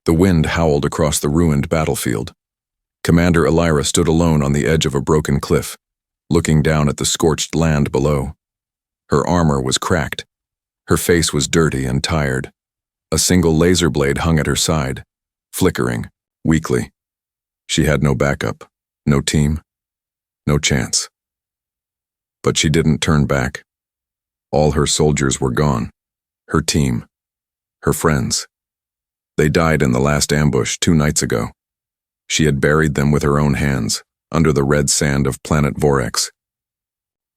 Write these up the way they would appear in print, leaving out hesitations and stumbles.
The wind howled across the ruined battlefield. Commander Elira stood alone on the edge of a broken cliff, looking down at the scorched land below. Her armor was cracked. Her face was dirty and tired. A single laser blade hung at her side, flickering, weakly. She had no backup, no team, no chance. But she didn't turn back. All her soldiers were gone. Her team. Her friends. They died in the last ambush 2 nights ago. She had buried them with her own hands, under the red sand of planet Vorex.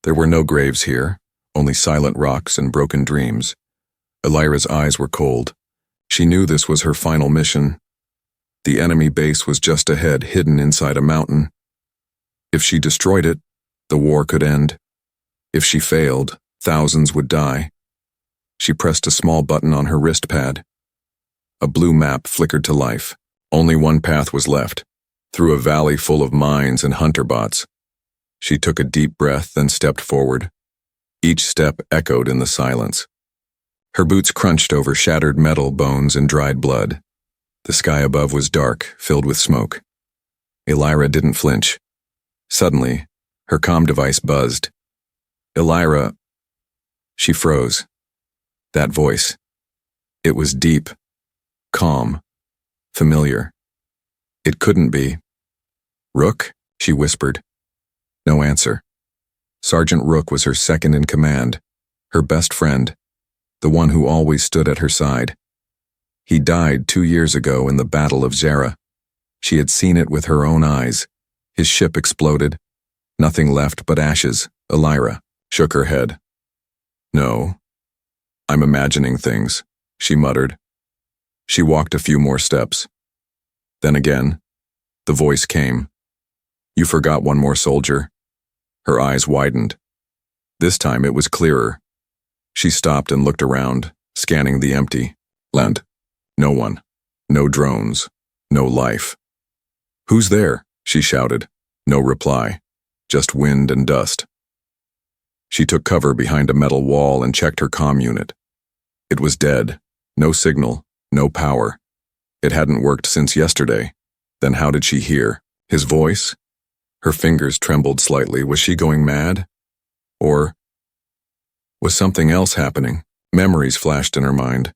There were no graves here, only silent rocks and broken dreams. Elira's eyes were cold. She knew this was her final mission. The enemy base was just ahead, hidden inside a mountain. If she destroyed it, the war could end. If she failed, thousands would die. She pressed a small button on her wrist pad. A blue map flickered to life. Only one path was left, through a valley full of mines and hunter bots. She took a deep breath, then stepped forward. Each step echoed in the silence. Her boots crunched over shattered metal, bones, and dried blood. The sky above was dark, filled with smoke. Elira didn't flinch. Suddenly, her comm device buzzed. Elira. She froze. That voice. It was deep, calm, familiar. It couldn't be. Rook? She whispered. No answer. Sergeant Rook was her second in command, her best friend, the one who always stood at her side. He died 2 years ago in the Battle of Zara. She had seen it with her own eyes. His ship exploded. Nothing left but ashes. Elira shook her head. No. I'm imagining things, she muttered. She walked a few more steps. Then again, the voice came. You forgot one more soldier. Her eyes widened. This time it was clearer. She stopped and looked around, scanning the empty land. No one. No drones. No life. Who's there? She shouted. No reply. Just wind and dust. She took cover behind a metal wall and checked her comm unit. It was dead. No signal. No power. It hadn't worked since yesterday. Then how did she hear? His voice? Her fingers trembled slightly. Was she going mad? Or was something else happening? Memories flashed in her mind.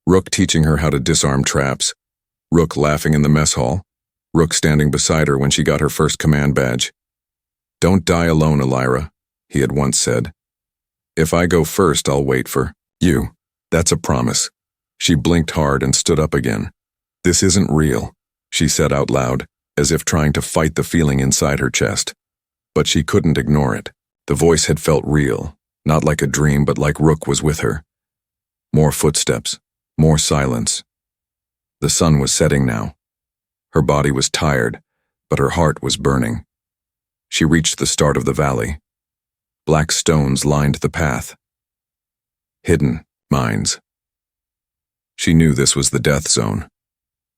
Rook teaching her how to disarm traps. Rook laughing in the mess hall. Rook standing beside her when she got her first command badge. Don't die alone, Elira, he had once said. If I go first, I'll wait for you. That's a promise. She blinked hard and stood up again. This isn't real, she said out loud, as if trying to fight the feeling inside her chest. But she couldn't ignore it. The voice had felt real, not like a dream, but like Rook was with her. More footsteps, more silence. The sun was setting now. Her body was tired, but her heart was burning. She reached the start of the valley. Black stones lined the path. Hidden mines. She knew this was the death zone.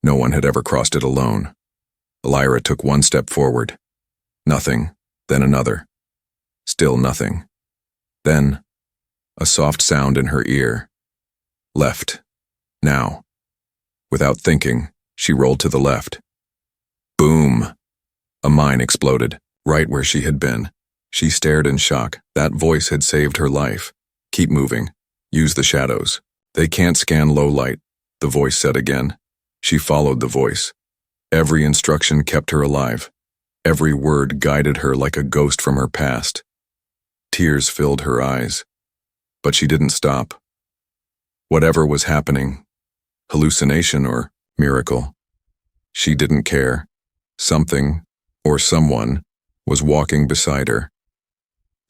No one had ever crossed it alone. Elira took one step forward. Nothing, then another. Still nothing. Then, a soft sound in her ear. Left. Now. Without thinking, she rolled to the left. Boom! A mine exploded, right where she had been. She stared in shock. That voice had saved her life. Keep moving. Use the shadows. They can't scan low light, the voice said again. She followed the voice. Every instruction kept her alive. Every word guided her like a ghost from her past. Tears filled her eyes. But she didn't stop. Whatever was happening, hallucination or miracle, she didn't care. Something, or someone, was walking beside her.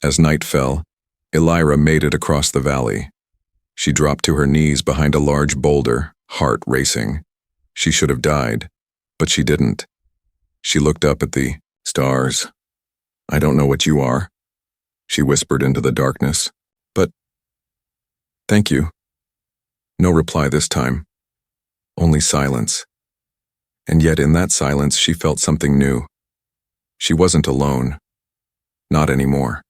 As night fell, Elira made it across the valley. She dropped to her knees behind a large boulder, heart racing. She should have died, but she didn't. She looked up at the stars. I don't know what you are, she whispered into the darkness, but thank you. No reply this time. Only silence. And yet in that silence she felt something new. She wasn't alone. Not anymore.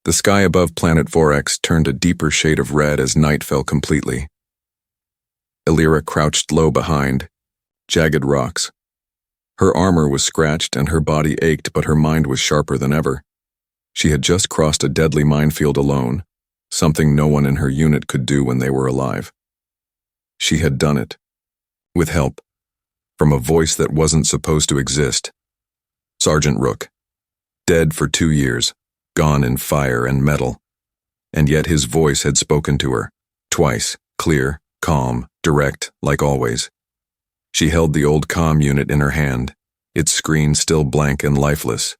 The sky above planet Vorex turned a deeper shade of red as night fell completely. Elira crouched low behind, jagged rocks. Her armor was scratched and her body ached, but her mind was sharper than ever. She had just crossed a deadly minefield alone, something no one in her unit could do when they were alive. She had done it. With help. From a voice that wasn't supposed to exist. Sergeant Rook. Dead for 2 years, gone in fire and metal. And yet his voice had spoken to her, twice, clear, calm, direct, like always. She held the old comm unit in her hand, its screen still blank and lifeless.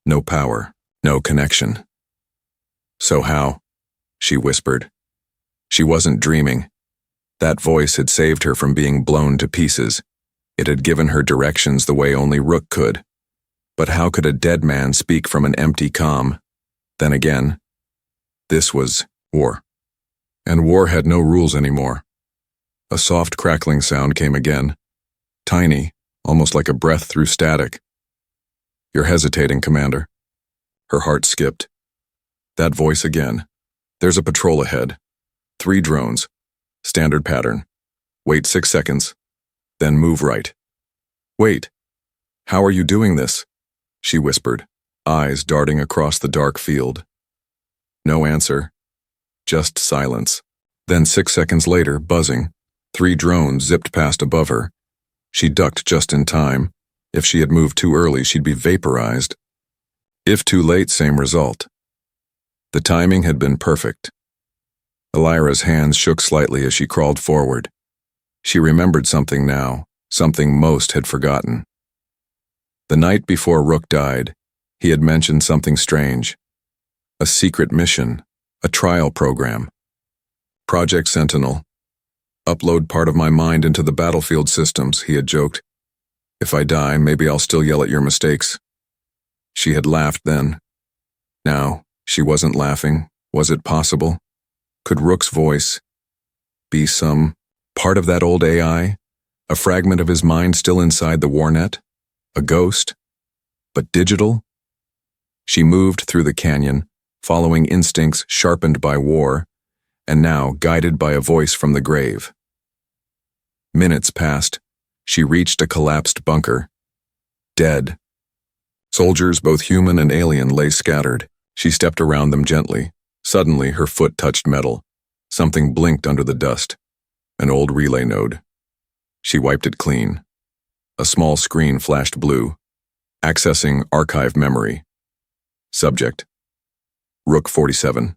No power, no connection. "So how?" she whispered. She wasn't dreaming. That voice had saved her from being blown to pieces. It had given her directions the way only Rook could. But how could a dead man speak from an empty comm? Then again, this was war. And war had no rules anymore. A soft crackling sound came again. Tiny, almost like a breath through static. "You're hesitating, Commander." Her heart skipped. That voice again. "There's a patrol ahead. 3 drones. Standard pattern. Wait 6 seconds. Then move right." "Wait. How are you doing this?" she whispered, eyes darting across the dark field. No answer. Just silence. Then 6 seconds later, buzzing, 3 drones zipped past above her. She ducked just in time. If she had moved too early, she'd be vaporized. If too late, same result. The timing had been perfect. Elira's hands shook slightly as she crawled forward. She remembered something now, something most had forgotten. The night before Rook died, he had mentioned something strange. A secret mission, a trial program. Project Sentinel. "Upload part of my mind into the battlefield systems," he had joked. "If I die, maybe I'll still yell at your mistakes." She had laughed then. Now, she wasn't laughing. Was it possible? Could Rook's voice be some part of that old AI? A fragment of his mind still inside the warnet? A ghost? But digital? She moved through the canyon, following instincts sharpened by war, and now guided by a voice from the grave. Minutes passed. She reached a collapsed bunker. Dead. Soldiers, both human and alien, lay scattered. She stepped around them gently. Suddenly, her foot touched metal. Something blinked under the dust. An old relay node. She wiped it clean. A small screen flashed blue. Accessing archive memory. Subject: Rook 47.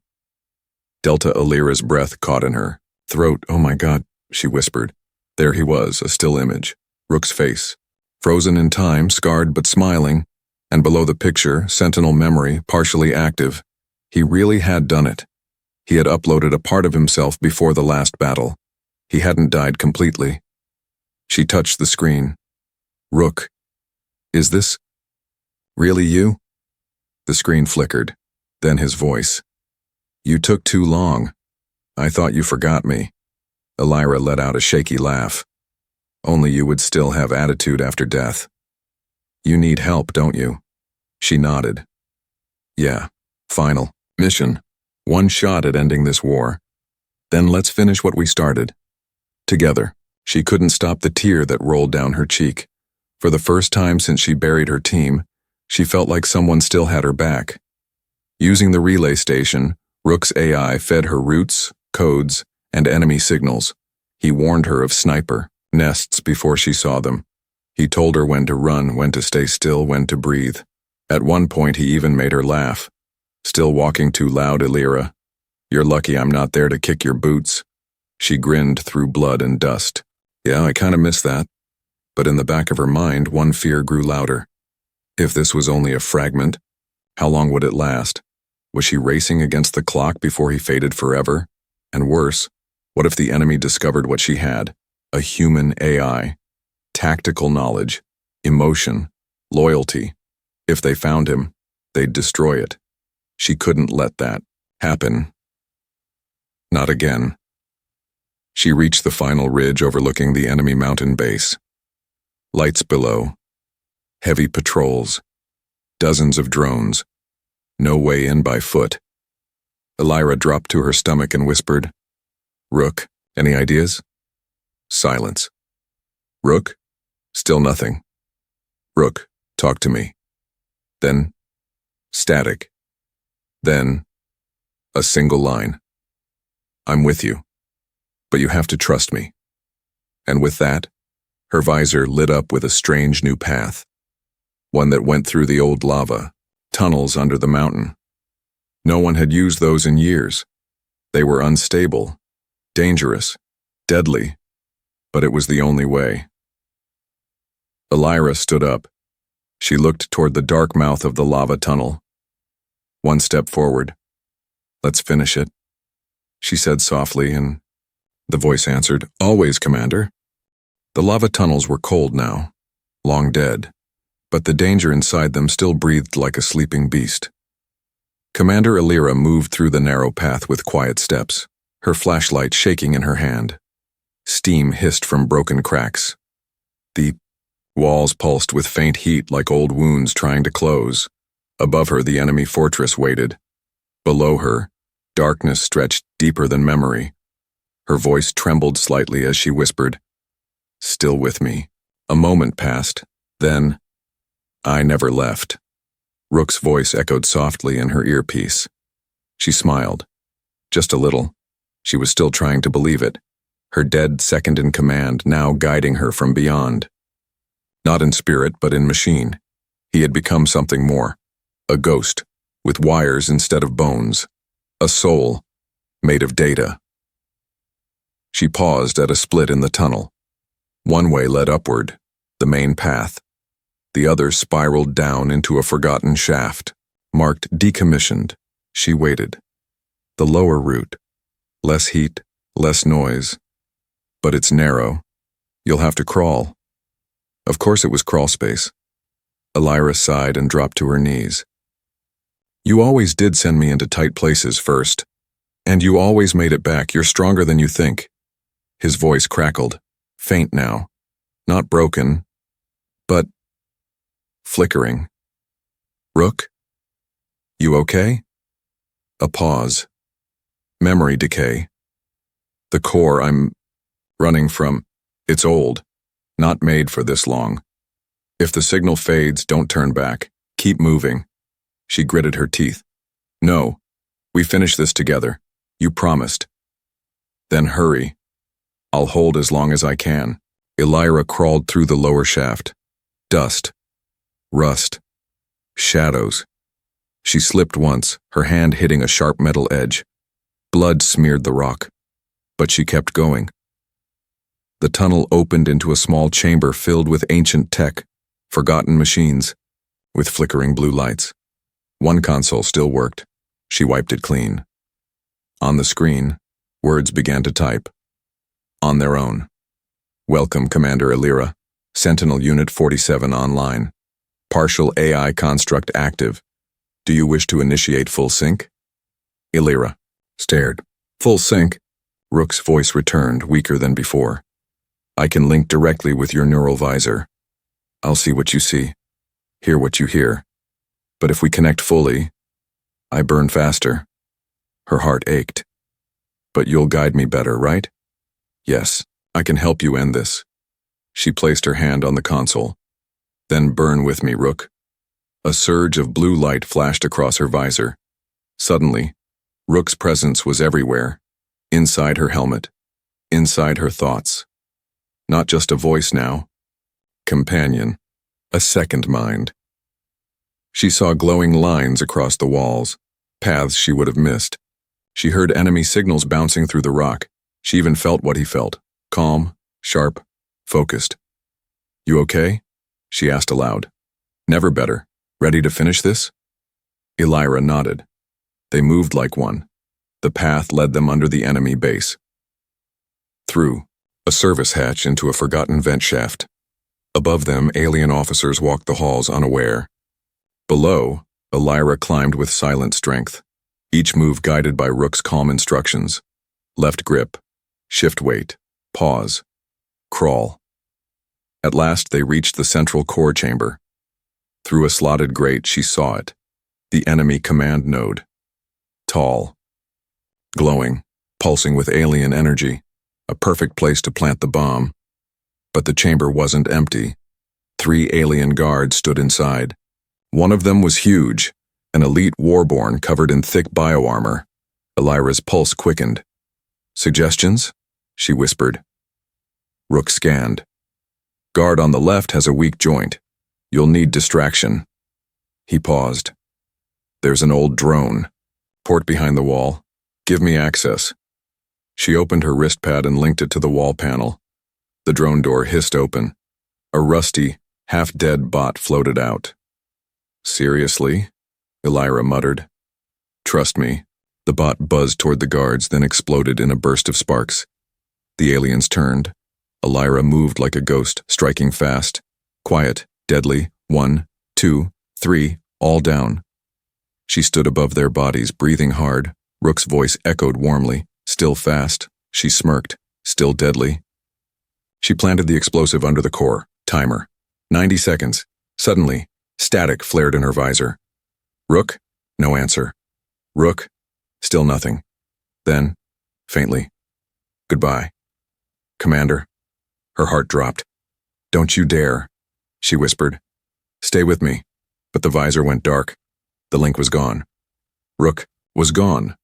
Delta Elira's breath caught in her throat. "Oh my God," she whispered. There he was, a still image. Rook's face. Frozen in time, scarred but smiling. And below the picture, Sentinel memory, partially active. He really had done it. He had uploaded a part of himself before the last battle. He hadn't died completely. She touched the screen. "Rook, is this really you?" The screen flickered. Then his voice. "You took too long. I thought you forgot me." Elira let out a shaky laugh. "Only you would still have attitude after death. You need help, don't you?" She nodded. "Yeah. Final mission. One shot at ending this war. Then let's finish what we started. Together." She couldn't stop the tear that rolled down her cheek. For the first time since she buried her team, she felt like someone still had her back. Using the relay station, Rook's AI fed her routes, codes, and enemy signals. He warned her of sniper nests before she saw them. He told her when to run, when to stay still, when to breathe. At one point he even made her laugh. "Still walking too loud, Elira. You're lucky I'm not there to kick your boots." She grinned through blood and dust. "Yeah, I kinda miss that." But in the back of her mind, one fear grew louder. If this was only a fragment, how long would it last? Was she racing against the clock before he faded forever? And worse, what if the enemy discovered what she had? A human AI. Tactical knowledge, emotion, loyalty. If they found him, they'd destroy it. She couldn't let that happen. Not again. She reached the final ridge overlooking the enemy mountain base. Lights below. Heavy patrols. Dozens of drones. No way in by foot. Elira dropped to her stomach and whispered, "Rook, any ideas?" Silence. Rook? Still nothing. Rook, talk to me. Then, static. Then, a single line. I'm with you, but you have to trust me. And with that, her visor lit up with a strange new path, one that went through the old lava, tunnels under the mountain. No one had used those in years. They were unstable, dangerous, deadly, but it was the only way. Elira stood up. She looked toward the dark mouth of the lava tunnel. One step forward. Let's finish it, she said softly, and the voice answered, Always, Commander. The lava tunnels were cold now, long dead, but the danger inside them still breathed like a sleeping beast. Commander Elira moved through the narrow path with quiet steps, her flashlight shaking in her hand. Steam hissed from broken cracks. The walls pulsed with faint heat like old wounds trying to close. Above her, the enemy fortress waited. Below her, darkness stretched deeper than memory. Her voice trembled slightly as she whispered, Still with me. A moment passed. Then, I never left. Rook's voice echoed softly in her earpiece. She smiled. Just a little. She was still trying to believe it. Her dead second in command now guiding her from beyond. Not in spirit, but in machine. He had become something more. A ghost, with wires instead of bones. A soul, made of data. She paused at a split in the tunnel. One way led upward, the main path. The other spiraled down into a forgotten shaft, marked decommissioned. She waited. The lower route. Less heat, less noise. But it's narrow. You'll have to crawl. Of course it was crawl space. Elira sighed and dropped to her knees. You always did send me into tight places first. And you always made it back. You're stronger than you think. His voice crackled, faint now. Not broken, but flickering. Rook? You okay? A pause. Memory decay. The core I'm running from, it's old, not made for this long. If the signal fades, don't turn back. Keep moving. She gritted her teeth. No, we finish this together. You promised. Then hurry. I'll hold as long as I can. Elira crawled through the lower shaft. Dust. Rust. Shadows. She slipped once, her hand hitting a sharp metal edge. Blood smeared the rock. But she kept going. The tunnel opened into a small chamber filled with ancient tech, forgotten machines, with flickering blue lights. One console still worked. She wiped it clean. On the screen, words began to type. On their own. Welcome, Commander Elira. Sentinel Unit 47 online. Partial AI construct active. Do you wish to initiate full sync? Elira stared. Full sync? Rook's voice returned, weaker than before. I can link directly with your neural visor. I'll see what you see, hear what you hear. But if we connect fully, I burn faster. Her heart ached. But you'll guide me better, right? Yes, I can help you end this. She placed her hand on the console. Then burn with me, Rook. A surge of blue light flashed across her visor. Suddenly, Rook's presence was everywhere. Inside her helmet. Inside her thoughts. Not just a voice now. Companion. A second mind. She saw glowing lines across the walls, paths she would have missed. She heard enemy signals bouncing through the rock. She even felt what he felt. Calm, sharp, focused. You okay? She asked aloud. Never better. Ready to finish this? Elira nodded. They moved like one. The path led them under the enemy base. Through a service hatch into a forgotten vent shaft. Above them, alien officers walked the halls unaware. Below, Elira climbed with silent strength, each move guided by Rook's calm instructions. Left grip, shift weight, pause, crawl. At last they reached the central core chamber. Through a slotted grate she saw it, the enemy command node. Tall, glowing, pulsing with alien energy. a perfect place to plant the bomb. But the chamber wasn't empty. 3 alien guards stood inside. One of them was huge, an elite warborn covered in thick bioarmor. Elira's pulse quickened. "Suggestions?" she whispered. Rook scanned. "Guard on the left has a weak joint. You'll need distraction." He paused. "There's an old drone. Port behind the wall. Give me access." She opened her wrist pad and linked it to the wall panel. The drone door hissed open. A rusty, half-dead bot floated out. "Seriously?" Elira muttered. "Trust me." The bot buzzed toward the guards, then exploded in a burst of sparks. The aliens turned. Elira moved like a ghost, striking fast. Quiet, deadly. 1, 2, 3, all down. She stood above their bodies, breathing hard. Rook's voice echoed warmly. Still fast. She smirked. Still deadly. She planted the explosive under the core. Timer. 90 seconds. Suddenly, static flared in her visor. "Rook?" No answer. "Rook?" Still nothing. Then, faintly, "Goodbye." "Commander." Her heart dropped. "Don't you dare," she whispered. "Stay with me." But the visor went dark. The link was gone. Rook was gone.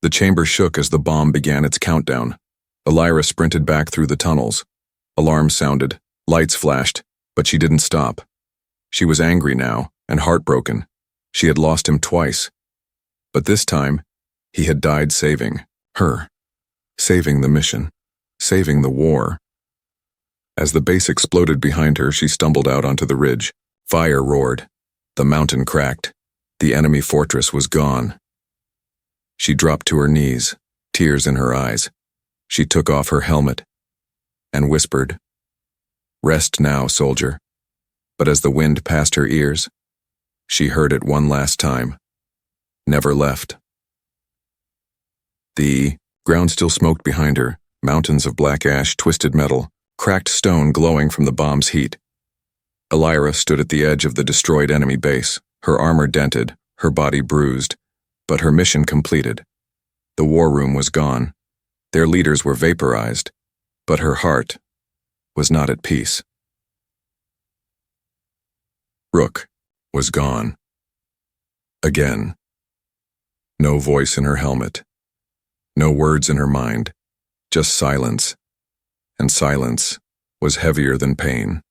The chamber shook as the bomb began its countdown. Elira sprinted back through the tunnels. Alarms sounded, lights flashed, but she didn't stop. She was angry now, and heartbroken. She had lost him twice. But this time, he had died saving her. Saving the mission. Saving the war. As the base exploded behind her, she stumbled out onto the ridge. Fire roared. The mountain cracked. The enemy fortress was gone. She dropped to her knees, tears in her eyes. She took off her helmet and whispered, "Rest now, soldier." But as the wind passed her ears, she heard it one last time. Never left. The ground still smoked behind her, mountains of black ash, twisted metal, cracked stone glowing from the bomb's heat. Elira stood at the edge of the destroyed enemy base, her armor dented, her body bruised, but her mission completed. The war room was gone. Their leaders were vaporized, but her heart was not at peace. Rook was gone. Again. No voice in her helmet. No words in her mind. Just silence. And silence was heavier than pain.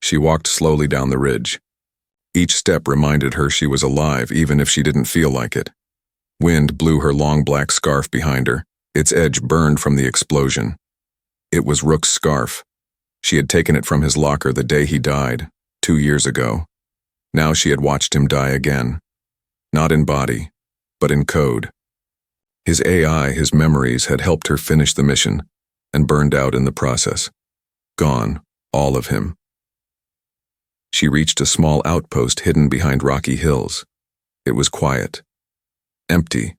She walked slowly down the ridge. Each step reminded her she was alive, even if she didn't feel like it. Wind blew her long black scarf behind her. Its edge burned from the explosion. It was Rook's scarf. She had taken it from his locker the day he died, 2 years ago. Now she had watched him die again. Not in body, but in code. His AI, his memories, had helped her finish the mission, and burned out in the process. Gone, all of him. She reached a small outpost hidden behind rocky hills. It was quiet. Empty.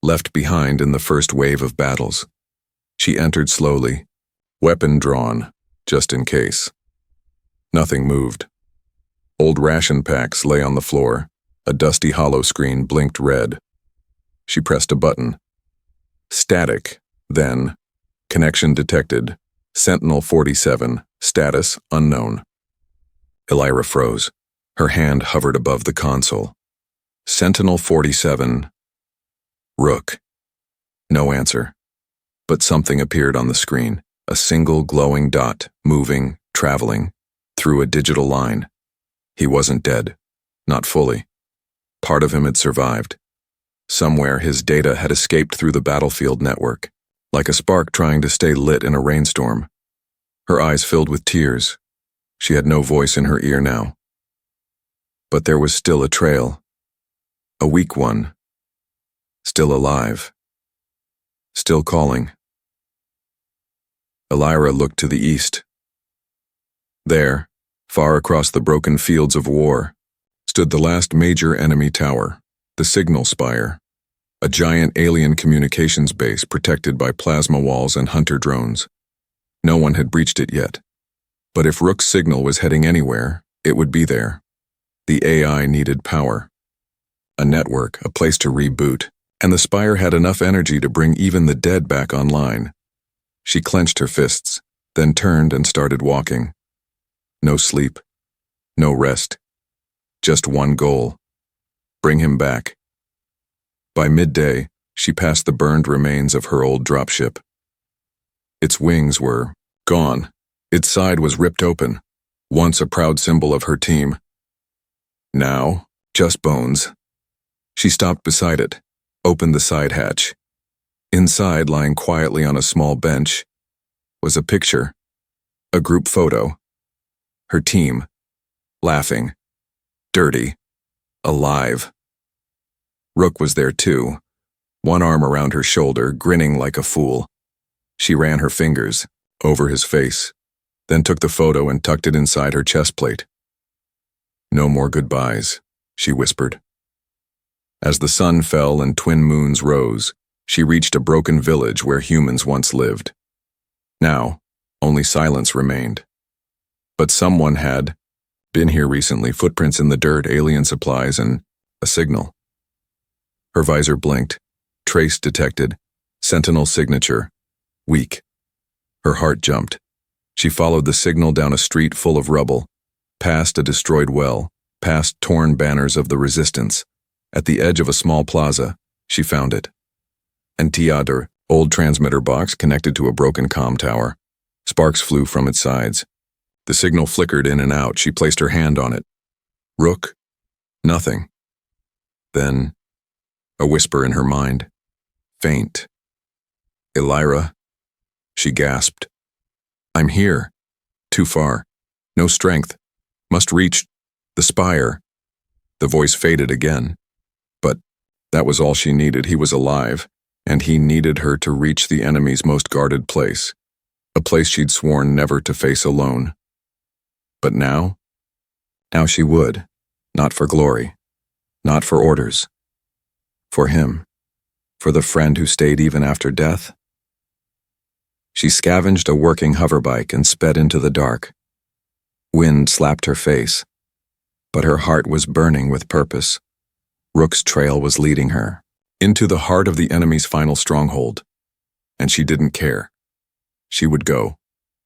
Left behind in the first wave of battles. She entered slowly, weapon drawn, just in case. Nothing moved. Old ration packs lay on the floor. A dusty hollow screen blinked red. She pressed a button. Static, then. Connection detected. Sentinel 47, status unknown. Elira froze. Her hand hovered above the console. Sentinel 47. Rook. No answer. But something appeared on the screen. A single glowing dot, moving, traveling, through a digital line. He wasn't dead. Not fully. Part of him had survived. Somewhere his data had escaped through the battlefield network, like a spark trying to stay lit in a rainstorm. Her eyes filled with tears. She had no voice in her ear now. But there was still a trail. A weak one. Still alive. Still calling. Elira looked to the east. There, far across the broken fields of war, stood the last major enemy tower, the signal spire, a giant alien communications base protected by plasma walls and hunter drones. No one had breached it yet. But if Rook's signal was heading anywhere, it would be there. The AI needed power. A network, a place to reboot, And the spire had enough energy to bring even the dead back online. She clenched her fists, then turned and started walking. No sleep, no rest, just one goal: bring him back. By midday, she passed the burned remains of her old dropship. Its wings were gone. Its side was ripped open, once a proud symbol of her team. Now, just bones. She stopped beside it, opened the side hatch. Inside, lying quietly on a small bench, was a picture, a group photo. Her team, laughing, dirty, alive. Rook was there too, one arm around her shoulder, grinning like a fool. She ran her fingers over his face, then took the photo and tucked it inside her chest plate. "No more goodbyes," she whispered. As the sun fell and twin moons rose, she reached a broken village where humans once lived. Now, only silence remained. But someone had been here recently, footprints in the dirt, alien supplies, and a signal. Her visor blinked. Trace detected. Sentinel signature. Weak. Her heart jumped. She followed the signal down a street full of rubble, past a destroyed well, past torn banners of the resistance. At the edge of a small plaza, she found it. An Theater, old transmitter box connected to a broken comm tower. Sparks flew from its sides. The signal flickered in and out. She placed her hand on it. "Rook?" Nothing. Then, a whisper in her mind. Faint. "Elira?" She gasped. "I'm here. Too far. No strength. Must reach the spire." The voice faded again. But that was all she needed. He was alive, and he needed her to reach the enemy's most guarded place, a place she'd sworn never to face alone. But now she would, not for glory, not for orders, for him, for the friend who stayed even after death. She scavenged a working hoverbike and sped into the dark. Wind slapped her face, but her heart was burning with purpose. Rook's trail was leading her into the heart of the enemy's final stronghold, and she didn't care. She would go.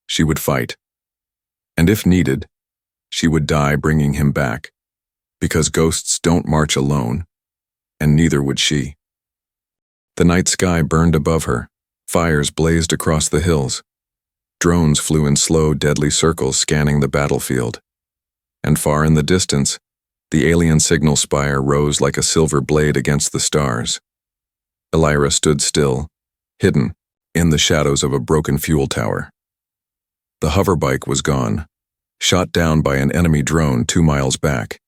She would fight. And if needed, she would die bringing him back, because ghosts don't march alone, and neither would she. The night sky burned above her. Fires blazed across the hills. Drones flew in slow, deadly circles scanning the battlefield. And far in the distance, the alien signal spire rose like a silver blade against the stars. Elira stood still, hidden in the shadows of a broken fuel tower. The hoverbike was gone, shot down by an enemy drone 2 miles back.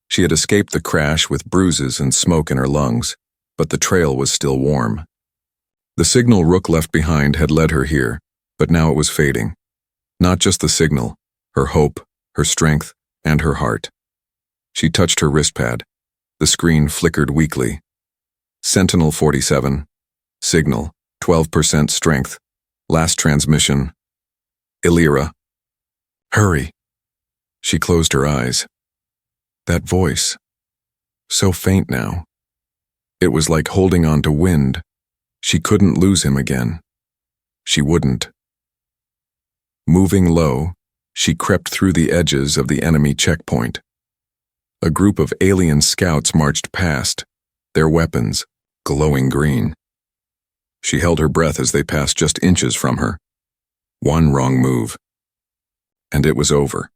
She had escaped the crash with bruises and smoke in her lungs, but the trail was still warm. The signal Rook left behind had led her here, but now it was fading. Not just the signal, her hope, her strength, and her heart. She touched her wrist pad. The screen flickered weakly. Sentinel 47. Signal, 12% strength. Last transmission. Elira. Hurry. She closed her eyes. That voice. So faint now. It was like holding on to wind. She couldn't lose him again. She wouldn't. Moving low, she crept through the edges of the enemy checkpoint. A group of alien scouts marched past, their weapons glowing green. She held her breath as they passed just inches from her. One wrong move, and it was over.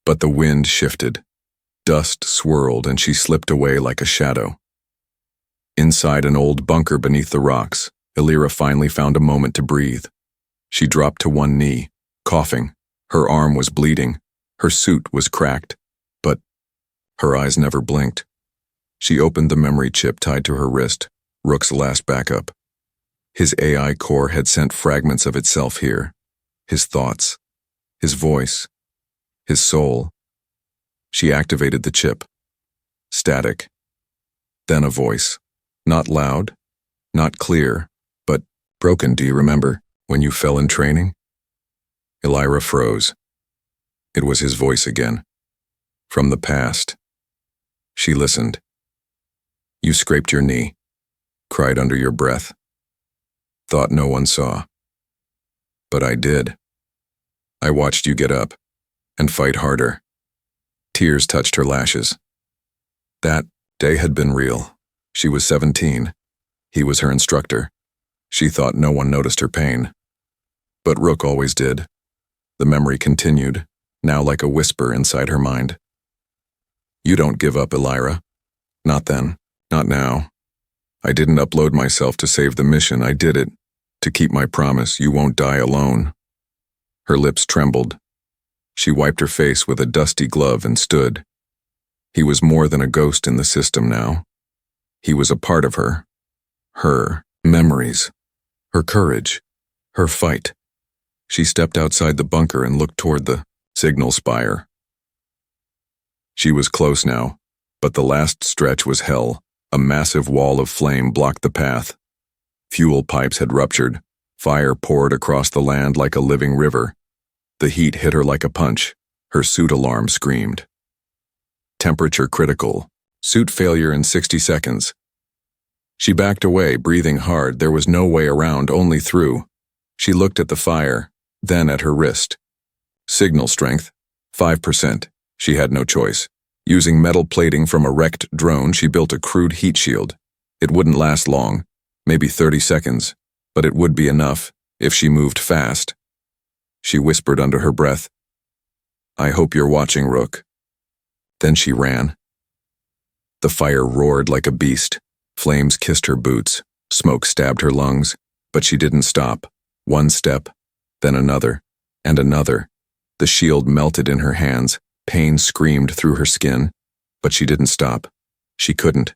But the wind shifted. Dust swirled and she slipped away like a shadow. Inside an old bunker beneath the rocks, Elira finally found a moment to breathe. She dropped to one knee, coughing. Her arm was bleeding. Her suit was cracked. But her eyes never blinked. She opened the memory chip tied to her wrist, Rook's last backup. His AI core had sent fragments of itself here. His thoughts, his voice, his soul. She activated the chip. Static. Then a voice. Not loud, not clear, but broken. "Do you remember when you fell in training?" Elira froze. It was his voice again. From the past. She listened. "You scraped your knee. cried under your breath. Thought no one saw. But I did. I watched you get up and fight harder. Tears touched her lashes. That day had been real. She was 17. He was her instructor. She thought no one noticed her pain. But Rook always did. The memory continued, now like a whisper inside her mind. You don't give up, Elira. Not then. Not now. I didn't upload myself to save the mission. I did it to keep my promise. You won't die alone. Her lips trembled. She wiped her face with a dusty glove and stood. He was more than a ghost in the system now. He was a part of her. Her memories. Her courage. Her fight. She stepped outside the bunker and looked toward the signal spire. She was close now, but the last stretch was hell. A massive wall of flame blocked the path. Fuel pipes had ruptured. Fire poured across the land like a living river. The heat hit her like a punch. Her suit alarm screamed. Temperature critical. Suit failure in 60 seconds. She backed away, breathing hard. There was no way around, only through. She looked at the fire, then at her wrist. Signal strength, 5%. She had no choice. Using metal plating from a wrecked drone, she built a crude heat shield. It wouldn't last long, maybe 30 seconds, but it would be enough if she moved fast. She whispered under her breath, I hope you're watching, Rook. Then she ran. The fire roared like a beast. Flames kissed her boots. Smoke stabbed her lungs, but she didn't stop. One step, then another, and another. The shield melted in her hands. Pain screamed through her skin, but she didn't stop. She couldn't.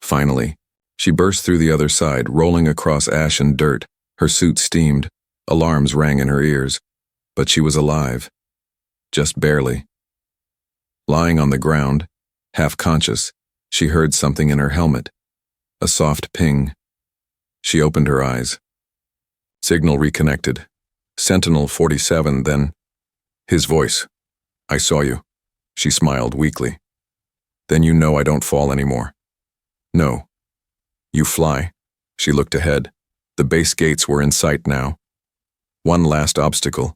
Finally, she burst through the other side, rolling across ash and dirt. Her suit steamed. Alarms rang in her ears, but she was alive. Just barely. Lying on the ground, half conscious, she heard something in her helmet. A soft ping. She opened her eyes. Signal reconnected. Sentinel 47, then his voice. I saw you. She smiled weakly. Then you know I don't fall anymore. No. You fly. She looked ahead. The base gates were in sight now. One last obstacle.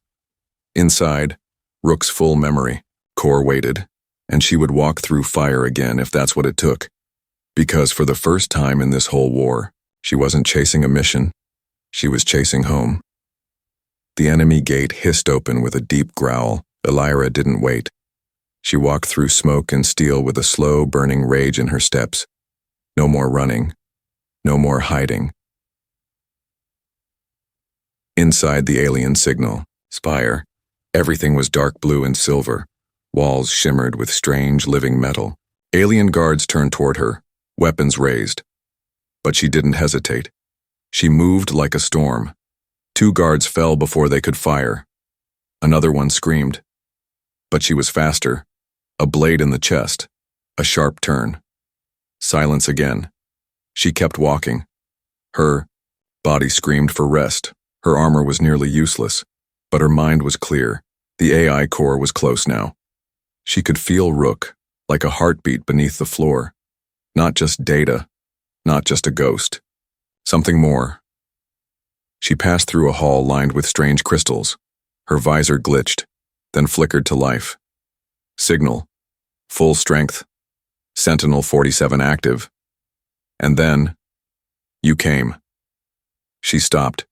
Inside, Rook's full memory. Core waited, and she would walk through fire again if that's what it took. Because for the first time in this whole war, she wasn't chasing a mission. She was chasing home. The enemy gate hissed open with a deep growl. Elira didn't wait. She walked through smoke and steel with a slow, burning rage in her steps. No more running. No more hiding. Inside the alien signal spire, everything was dark blue and silver. Walls shimmered with strange, living metal. Alien guards turned toward her, weapons raised. But she didn't hesitate. She moved like a storm. 2 guards fell before they could fire. Another one screamed. But she was faster. A blade in the chest. A sharp turn. Silence again. She kept walking. Her body screamed for rest. Her armor was nearly useless. But her mind was clear. The AI core was close now. She could feel Rook, like a heartbeat beneath the floor. Not just data. Not just a ghost. Something more. She passed through a hall lined with strange crystals. Her visor glitched, then flickered to life. Signal. Full strength. Sentinel 47 active. And then, you came. She stopped.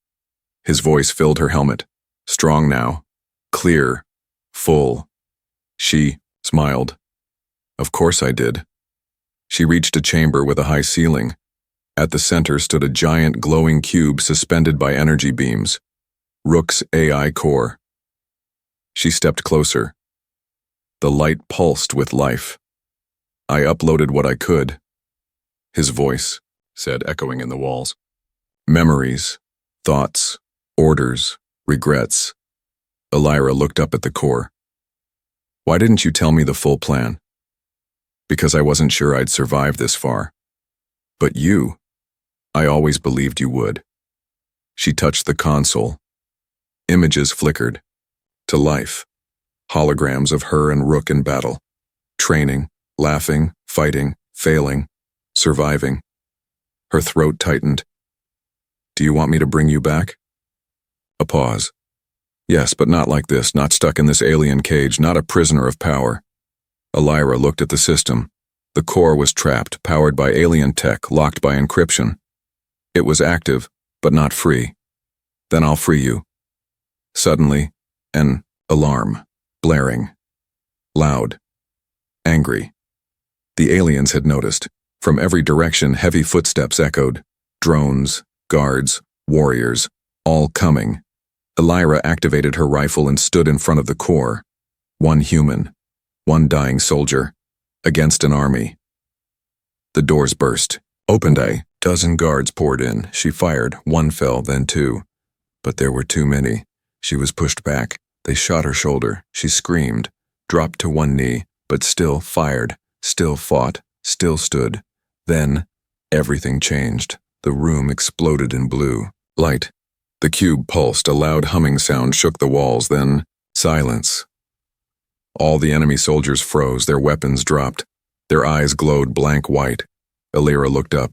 His voice filled her helmet. Strong now. Clear. Full. She smiled. Of course I did. She reached a chamber with a high ceiling. At the center stood a giant glowing cube suspended by energy beams. Rook's AI core. She stepped closer. The light pulsed with life. I uploaded what I could. His voice said, echoing in the walls. Memories, thoughts, orders, regrets. Elira looked up at the core. Why didn't you tell me the full plan? Because I wasn't sure I'd survive this far. But you, I always believed you would. She touched the console. Images flickered. To life. Holograms of her and Rook in battle. Training, laughing, fighting, failing, surviving. Her throat tightened. Do you want me to bring you back? A pause. Yes, but not like this, not stuck in this alien cage, not a prisoner of power. Elira looked at the system. The core was trapped, powered by alien tech, locked by encryption. It was active, but not free. Then I'll free you. Suddenly, an alarm, blaring. Loud. Angry. The aliens had noticed. From every direction, heavy footsteps echoed. Drones, guards, warriors, all coming. Elira activated her rifle and stood in front of the core. One human, one dying soldier, against an army. The doors burst. Opened. A dozen guards poured in. She fired. One fell, then two. But there were too many. She was pushed back. They shot her shoulder. She screamed, dropped to one knee, but still fired, still fought, still stood. Then, everything changed. The room exploded in blue light. The cube pulsed. A loud humming sound shook the walls, then silence. All the enemy soldiers froze, their weapons dropped. Their eyes glowed blank white. Elira looked up.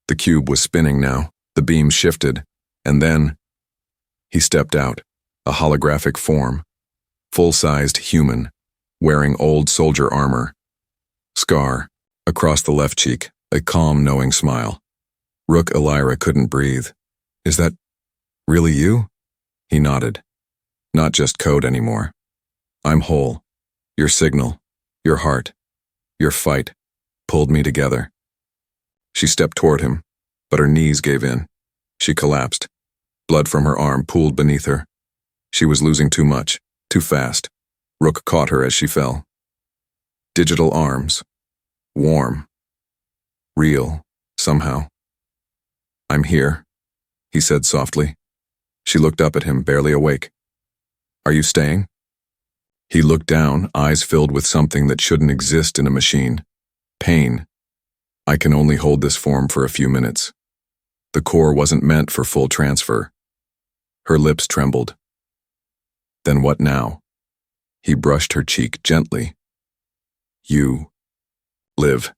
The cube was spinning now. The beam shifted. And then, he stepped out, a holographic form. Full-sized human, wearing old soldier armor. Scar, across the left cheek, a calm, knowing smile. Rook Elira couldn't breathe. Is that really you? He nodded. Not just code anymore. I'm whole. Your signal, your heart, your fight, pulled me together. She stepped toward him, but her knees gave in. She collapsed. Blood from her arm pooled beneath her. She was losing too much, too fast. Rook caught her as she fell. Digital arms. Warm. Real, somehow. I'm here, he said softly. She looked up at him, barely awake. Are you staying? He looked down, eyes filled with something that shouldn't exist in a machine. Pain. I can only hold this form for a few minutes. The core wasn't meant for full transfer. Her lips trembled. Then what now? He brushed her cheek gently. You live.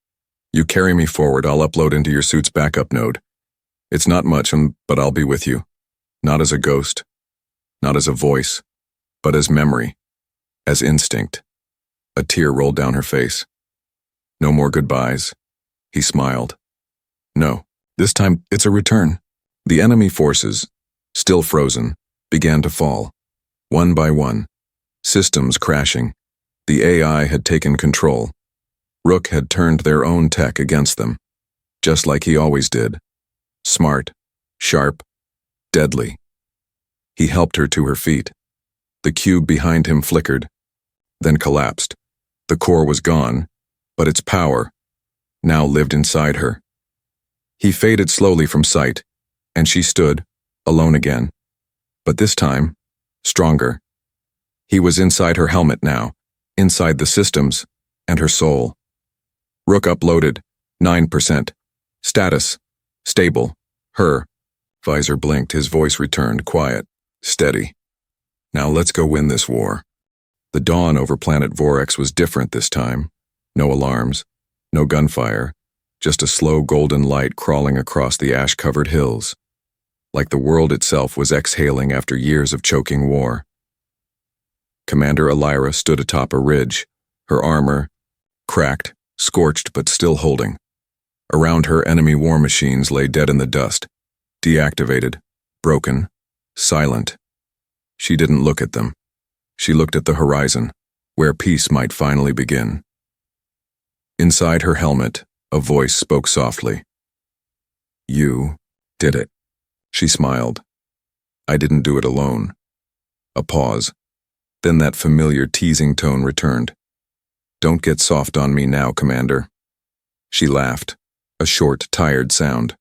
You carry me forward. I'll upload into your suit's backup node. It's not much, but I'll be with you. Not as a ghost, not as a voice, but as memory, as instinct. A tear rolled down her face. No more goodbyes. He smiled. No, this time it's a return. The enemy forces, still frozen, began to fall. One by one. Systems crashing. The AI had taken control. Rook had turned their own tech against them. Just like he always did. Smart, sharp, deadly. He helped her to her feet. The cube behind him flickered, then collapsed. The core was gone, but its power now lived inside her. He faded slowly from sight, and she stood, alone again. But this time, stronger. He was inside her helmet now, inside the systems, and her soul. Rook uploaded, 9%. Status, stable. Her. Visor blinked, his voice returned, quiet, steady. Now let's go win this war. The dawn over planet Vorex was different this time. No alarms, no gunfire, just a slow golden light crawling across the ash-covered hills. Like the world itself was exhaling after years of choking war. Commander Elira stood atop a ridge, her armor cracked, scorched but still holding. Around her, enemy war machines lay dead in the dust, deactivated, broken, silent. She didn't look at them. She looked at the horizon, where peace might finally begin. Inside her helmet, a voice spoke softly. You did it. She smiled. I didn't do it alone. A pause. Then that familiar teasing tone returned. Don't get soft on me now, Commander. She laughed, a short, tired sound.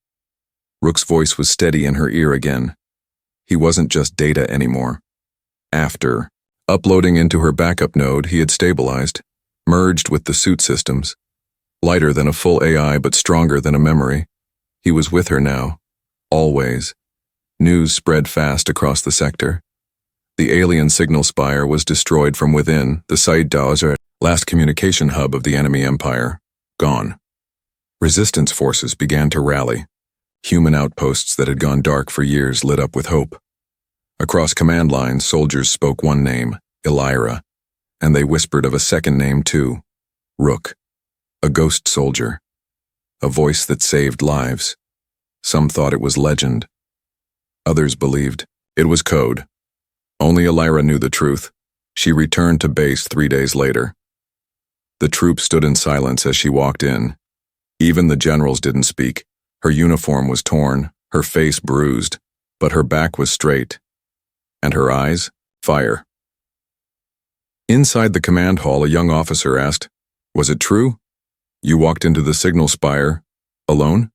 Rook's voice was steady in her ear again. He wasn't just data anymore. After uploading into her backup node, he had stabilized, merged with the suit systems. Lighter than a full AI but stronger than a memory. He was with her now. Always. News spread fast across the sector. The alien signal spire was destroyed from within, the Side-Dawser, last communication hub of the enemy empire, gone. Resistance forces began to rally. Human outposts that had gone dark for years lit up with hope. Across command lines, soldiers spoke one name, Elira, and they whispered of a second name too, Rook, a ghost soldier, a voice that saved lives. Some thought it was legend. Others believed it was code. Only Elira knew the truth. She returned to base 3 days later. The troops stood in silence as she walked in. Even the generals didn't speak. Her uniform was torn, her face bruised, but her back was straight. And her eyes? Fire. Inside the command hall, a young officer asked, "Was it true? You walked into the signal spire, alone?"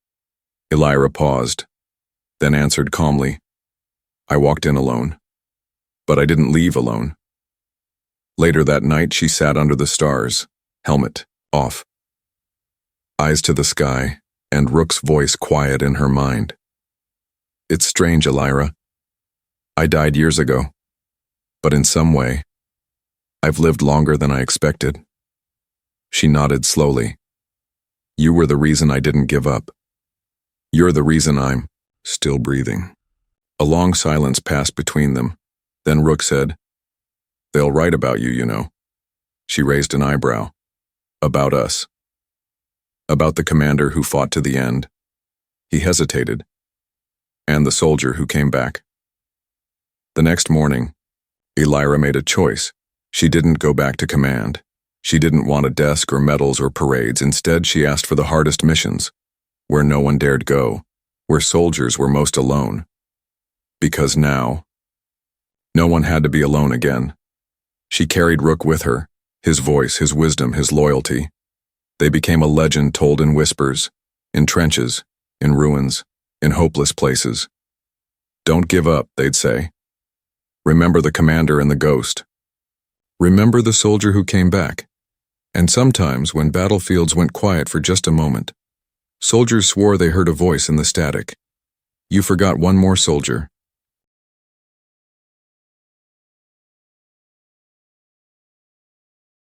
Elira paused, then answered calmly, "I walked in alone. But I didn't leave alone." Later that night, she sat under the stars, helmet off, eyes to the sky, and Rook's voice quiet in her mind. "It's strange, Elira. I died years ago, but in some way, I've lived longer than I expected." She nodded slowly. "You were the reason I didn't give up. You're the reason I'm still breathing." A long silence passed between them. Then Rook said, "They'll write about you, you know." She raised an eyebrow. "About us. About the commander who fought to the end." He hesitated. "And the soldier who came back." The next morning, Elira made a choice. She didn't go back to command. She didn't want a desk or medals or parades. Instead, she asked for the hardest missions, where no one dared go, where soldiers were most alone. Because now, no one had to be alone again. She carried Rook with her, his voice, his wisdom, his loyalty. They became a legend told in whispers, in trenches, in ruins, in hopeless places. "Don't give up," they'd say. "Remember the commander and the ghost. Remember the soldier who came back." And sometimes, when battlefields went quiet for just a moment, soldiers swore they heard a voice in the static. "You forgot one more soldier.